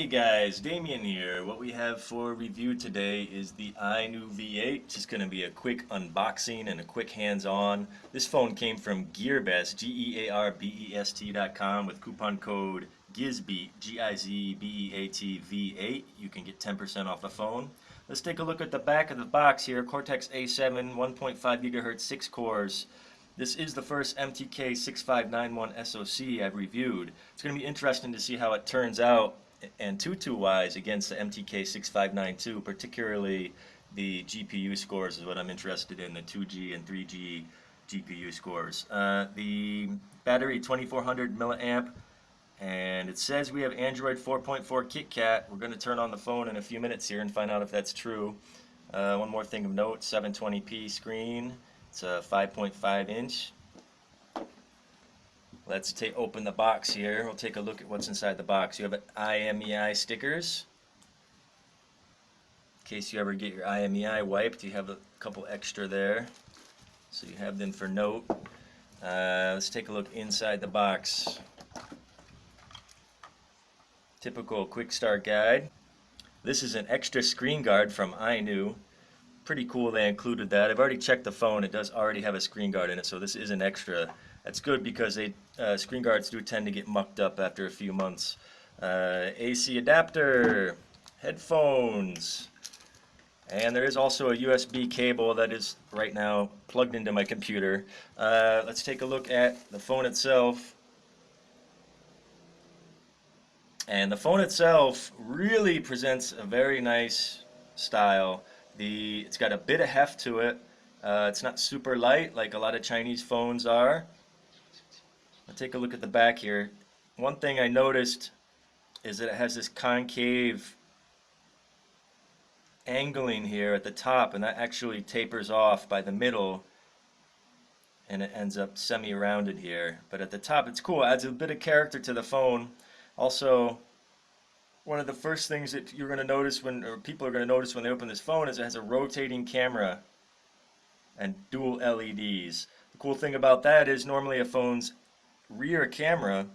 Hey guys, Damien here. What we have for review today is the iNew V8. Just going to be a quick unboxing and a quick hands-on. This phone came from Gearbest, Gearbest.com with coupon code Gizbeat, Gizbeat V8. You can get 10% off the phone. Let's take a look at the back of the box here. Cortex A7, 1.5 gigahertz, 6 cores. This is the first MT6591 SoC I've reviewed. It's going to be interesting to see how it turns out Antutu-wise against the MT6592, particularly the GPU scores is what I'm interested in, the 2G and 3G GPU scores. The battery 2400 milliamp, and it says we have Android 4.4 KitKat. We're going to turn on the phone in a few minutes here and find out if that's true. One more thing of note, 720p screen. It's a 5.5 inch. Let's open the box here. We'll take a look at what's inside the box. You have IMEI stickers. In case you ever get your IMEI wiped, you have a couple extra there. So you have them for note. Let's take a look inside the box. Typical quick start guide. This is an extra screen guard from iNew. Pretty cool they included that. I've already checked the phone. It does already have a screen guard in it, so this is an extra. That's good because screen guards do tend to get mucked up after a few months. AC adapter, headphones, and there is also a USB cable that is right now plugged into my computer. Let's take a look at the phone itself. And the phone itself really presents a very nice style. It's got a bit of heft to it. It's not super light like a lot of Chinese phones are. Let's take a look at the back here. One thing I noticed is that it has this concave angling here at the top, and that actually tapers off by the middle, and it ends up semi-rounded here. But at the top, it's cool. It adds a bit of character to the phone. Also, one of the first things that you're going to notice or people are going to notice when they open this phone is it has a rotating camera and dual LEDs. The cool thing about that is normally a phone's rear camera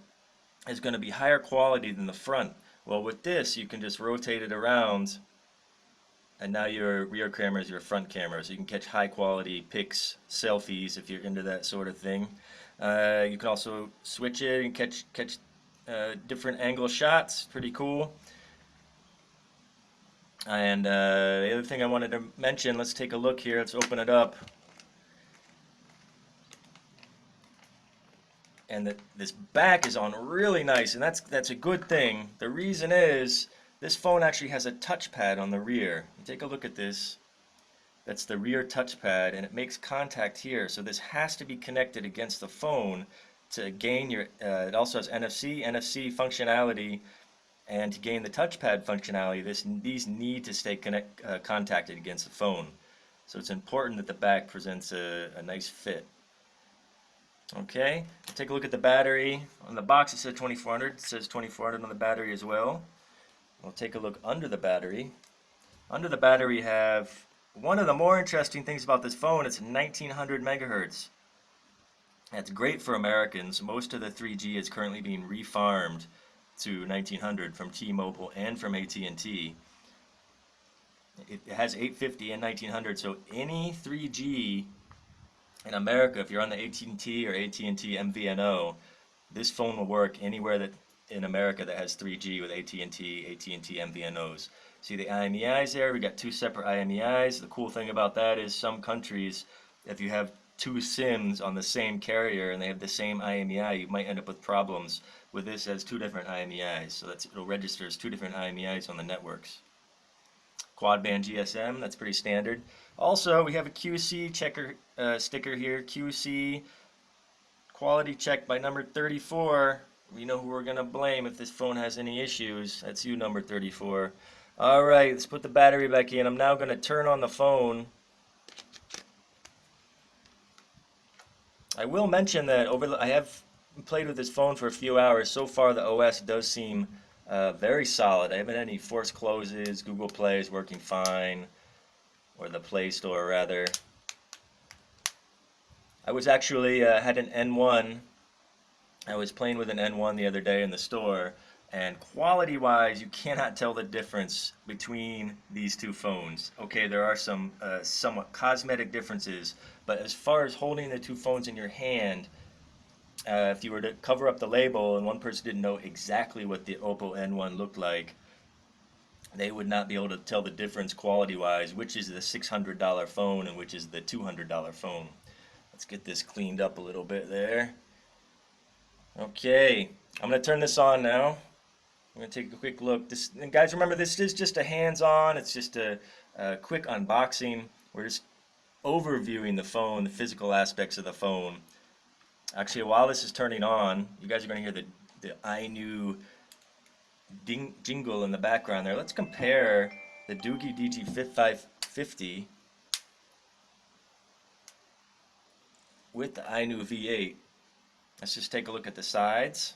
is going to be higher quality than the front. Well, with this, you can just rotate it around, and now your rear camera is your front camera, so you can catch high quality pics, selfies if you're into that sort of thing. You can also switch it and catch different angle shots. Pretty cool. And the other thing I wanted to mention, let's take a look here. Let's open it up. And this back is on really nice, and that's a good thing. The reason is this phone actually has a touchpad on the rear. You take a look at this. That's the rear touchpad, and it makes contact here. So this has to be connected against the phone to gain your. It also has NFC functionality, and to gain the touchpad functionality, these need to stay contacted against the phone. So it's important that the back presents a nice fit. Okay, take a look at the battery. On the box it says 2400. It says 2400 on the battery as well. We'll take a look under the battery. Under the battery we have one of the more interesting things about this phone. It's 1900 megahertz. That's great for Americans. Most of the 3G is currently being refarmed to 1900 from T-Mobile and from AT&T. It has 850 and 1900, so any 3G in America, if you're on the AT&T or AT&T MVNO, this phone will work anywhere that in America that has 3G with AT&T MVNOs. See the IMEIs there? We got two separate IMEIs. The cool thing about that is some countries, if you have two SIMs on the same carrier and they have the same IMEI, you might end up with problems. With this, it has two different IMEIs, so it'll register as two different IMEIs on the networks. Quad band GSM, that's pretty standard. Also, we have a QC checker sticker here. QC quality check by number 34. We know who we're going to blame if this phone has any issues. That's you, number 34. Alright, let's put the battery back in. I'm now going to turn on the phone. I will mention that I have played with this phone for a few hours. So far the OS does seem very solid. I haven't had any forced closes. Google Play is working fine, or the Play Store rather. I was actually had an N1. I was playing with an N1 the other day in the store, And quality wise, you cannot tell the difference between these two phones. Okay, there are some somewhat cosmetic differences, but as far as holding the two phones in your hand, if you were to cover up the label and one person didn't know exactly what the Oppo N1 looked like, they would not be able to tell the difference quality wise, which is the $600 phone and which is the $200 phone. Let's get this cleaned up a little bit there. Okay, I'm going to turn this on now. I'm going to take a quick look. This, and guys, remember, this is just a hands-on. It's just a quick unboxing. We're just overviewing the phone, the physical aspects of the phone. Actually, while this is turning on, you guys are going to hear the iNew jingle in the background there. Let's compare the Doogie DG550 with the iNew V8. Let's just take a look at the sides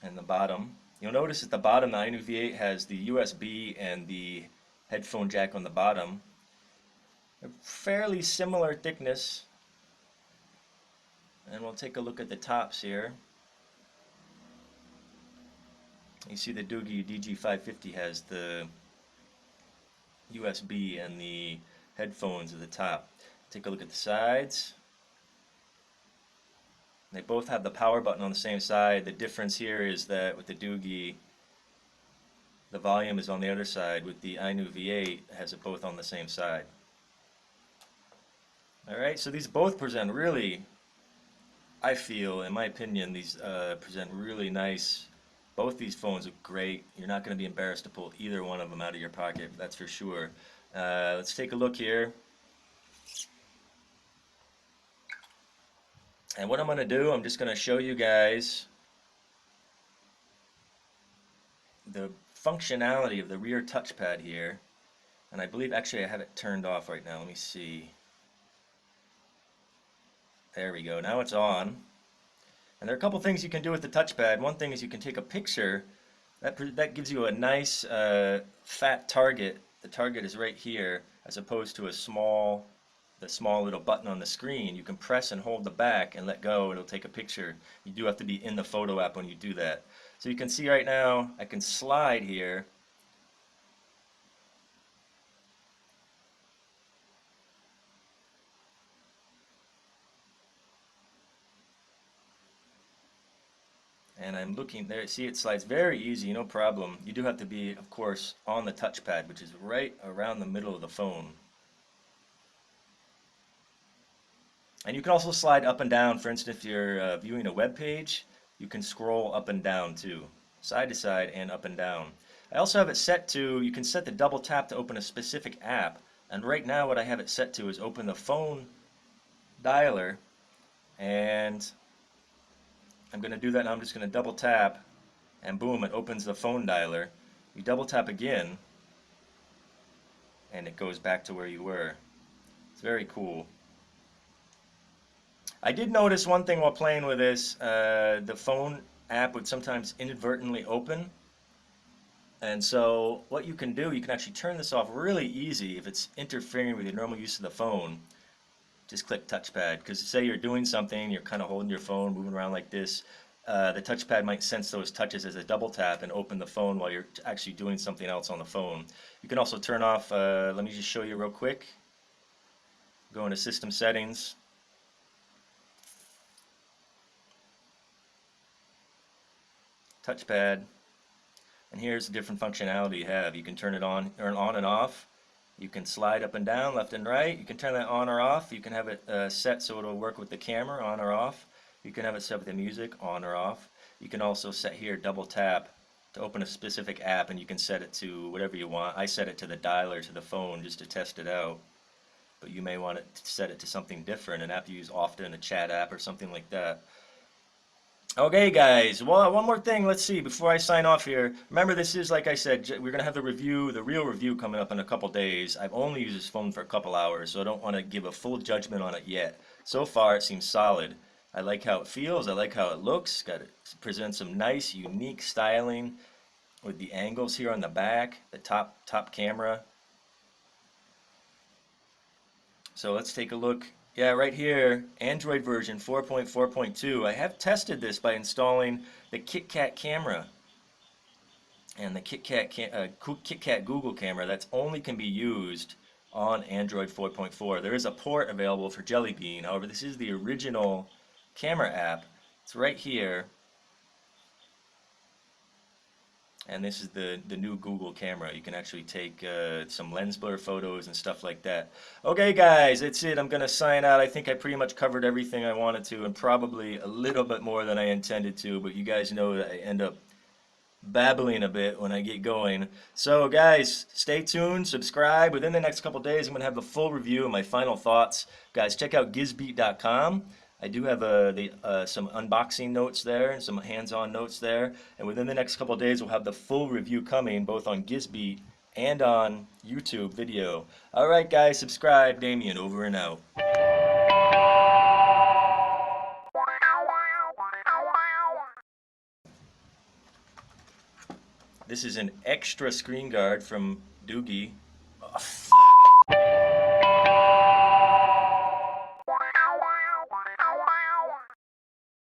and the bottom. You'll notice at the bottom the iNew V8 has the USB and the headphone jack on the bottom. A fairly similar thickness. And we'll take a look at the tops here. You see the Doogie DG550 has the USB and the headphones at the top. Take a look at the sides. They both have the power button on the same side. The difference here is that with the Doogie, the volume is on the other side. With the iNew V8, it has it both on the same side. Alright, so these both present really, I feel, in my opinion, these present really nice. Both these phones look great. You're not going to be embarrassed to pull either one of them out of your pocket, that's for sure. Let's take a look here. And what I'm going to do, I'm just going to show you guys the functionality of the rear touchpad here. And I believe, actually, I have it turned off right now. Let me see. There we go. Now it's on. And there are a couple things you can do with the touchpad. One thing is you can take a picture. That gives you a nice fat target. The target is right here, as opposed to the small little button on the screen. You can press and hold the back and let go. It'll take a picture. You do have to be in the photo app when you do that. So you can see right now, I can slide here. And I'm looking there, see it slides very easy, no problem. You do have to be, of course, on the touchpad, which is right around the middle of the phone. And you can also slide up and down. For instance, if you're viewing a web page, you can scroll up and down too, side to side and up and down. I also have it set to, you can set the double tap to open a specific app. And right now what I have it set to is open the phone dialer, and I'm going to do that now. I'm just going to double tap, and boom, it opens the phone dialer. You double tap again, and it goes back to where you were. It's very cool. I did notice one thing while playing with this. The phone app would sometimes inadvertently open. And so what you can do, you can actually turn this off really easy if it's interfering with your normal use of the phone. Just click touchpad, because say you're doing something, you're kind of holding your phone, moving around like this, the touchpad might sense those touches as a double tap and open the phone while you're actually doing something else on the phone. You can also turn off, let me just show you real quick. Go into system settings. Touchpad. And here's the different functionality you have. You can turn it on and off. You can slide up and down, left and right. You can turn that on or off. You can have it set so it'll work with the camera, on or off. You can have it set with the music, on or off. You can also set here, double tap to open a specific app, and you can set it to whatever you want. I set it to the dialer to the phone just to test it out. But you may want to set it to something different, an app you use often, a chat app or something like that. Okay guys, well, one more thing, let's see, before I sign off here. Remember, this is, like I said, we're going to have the review, the real review coming up in a couple days. I've only used this phone for a couple hours, so I don't want to give a full judgment on it yet. So far, it seems solid. I like how it feels, I like how it looks. It presents some nice, unique styling with the angles here on the back, the top camera. So let's take a look Yeah, right here, Android version 4.4.2. I have tested this by installing the KitKat camera and the KitKat Google camera. That's only can be used on Android 4.4. There is a port available for Jelly Bean. However, this is the original camera app. It's right here. And this is the new Google camera. You can actually take some lens blur photos and stuff like that. Okay, guys, that's it. I'm gonna sign out. I think I pretty much covered everything I wanted to, and probably a little bit more than I intended to. But you guys know that I end up babbling a bit when I get going. So, guys, stay tuned. Subscribe. Within the next couple days, I'm gonna have a full review of my final thoughts. Guys, check out Gizbeat.com. I do have some unboxing notes there and some hands-on notes there. And within the next couple days, we'll have the full review coming both on Gizbeat and on YouTube video. All right, guys, subscribe. Damien, over and out. This is an extra screen guard from Doogie.